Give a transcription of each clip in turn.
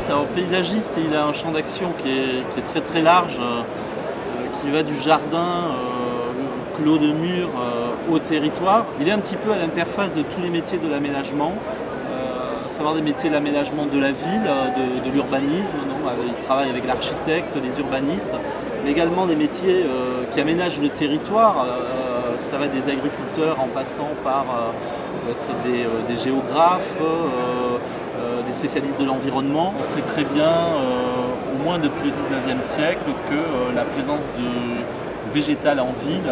Alors paysagiste, il a un champ d'action qui est très très large, qui va du jardin, clos de mur, au territoire. Il est un petit peu à l'interface de tous les métiers de l'aménagement, à savoir des métiers de l'aménagement de la ville, de l'urbanisme. Il travaille avec l'architecte, les urbanistes, mais également des métiers qui aménagent le territoire. Ça va des agriculteurs en passant par des géographes, des spécialistes de l'environnement. On sait très bien, au moins depuis le 19e siècle, que la présence de végétal en ville,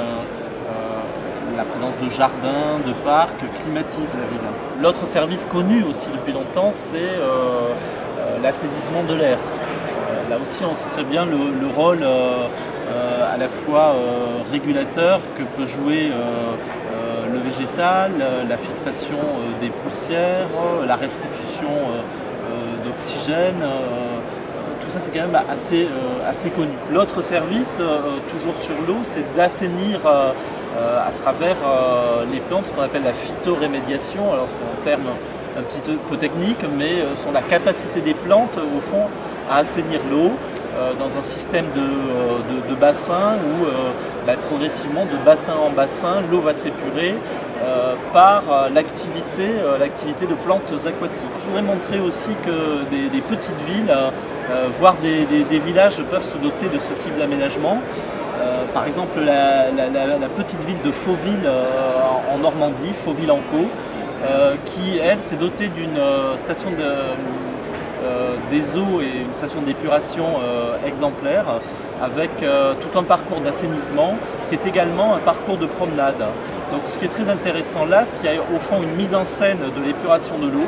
la présence de jardins, de parcs, climatise la ville. L'autre service connu aussi depuis longtemps, c'est l'assainissement de l'air. Là aussi, on sait très bien le rôle à la fois régulateur que peut jouer le végétal, la fixation des poussières, la restitution d'oxygène. Tout ça, c'est quand même assez connu. L'autre service, toujours sur l'eau, c'est d'assainir à travers les plantes, ce qu'on appelle la phytorémédiation. Alors c'est un terme un petit peu technique, mais sont la capacité des plantes, au fond, à assainir l'eau dans un système de bassins où progressivement, de bassin en bassin, l'eau va s'épurer par l'activité de plantes aquatiques. Je voudrais montrer aussi que des petites villes, voire des villages peuvent se doter de ce type d'aménagement. Par exemple, la petite ville de Fauville en Normandie, Fauville-en-Caux, qui, elle, s'est dotée d'une station des eaux et une station d'épuration exemplaire avec tout un parcours d'assainissement qui est également un parcours de promenade. Donc ce qui est très intéressant là, c'est qu'il y a au fond une mise en scène de l'épuration de l'eau,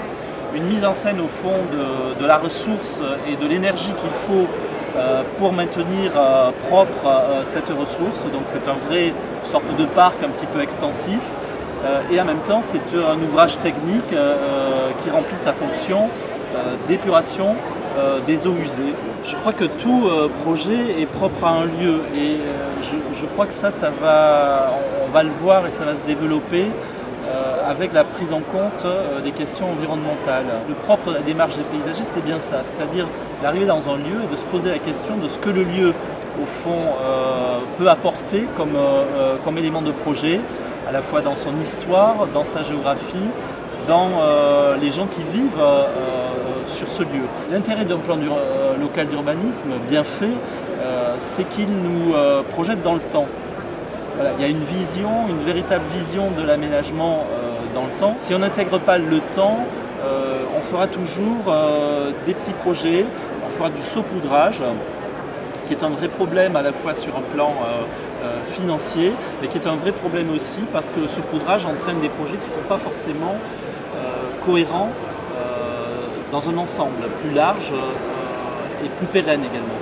une mise en scène au fond de la ressource et de l'énergie qu'il faut pour maintenir propre cette ressource. Donc c'est un vrai sorte de parc un petit peu extensif. Et en même temps, c'est un ouvrage technique qui remplit sa fonction d'épuration des eaux usées. Je crois que tout projet est propre à un lieu et je crois que on va le voir et ça va se développer avec la prise en compte des questions environnementales. Le propre de la démarche des paysagistes, c'est bien ça, c'est-à-dire d'arriver dans un lieu et de se poser la question de ce que le lieu, au fond, peut apporter comme élément de projet, à la fois dans son histoire, dans sa géographie, dans les gens qui vivent sur ce lieu. L'intérêt d'un plan local d'urbanisme bien fait, c'est qu'il nous projette dans le temps. Voilà, il y a une véritable vision de l'aménagement dans le temps. Si on n'intègre pas le temps, on fera toujours des petits projets, on fera du saupoudrage, qui est un vrai problème à la fois sur un plan financier, mais qui est un vrai problème aussi parce que le saupoudrage entraîne des projets qui ne sont pas forcément cohérents dans un ensemble plus large et plus pérenne également.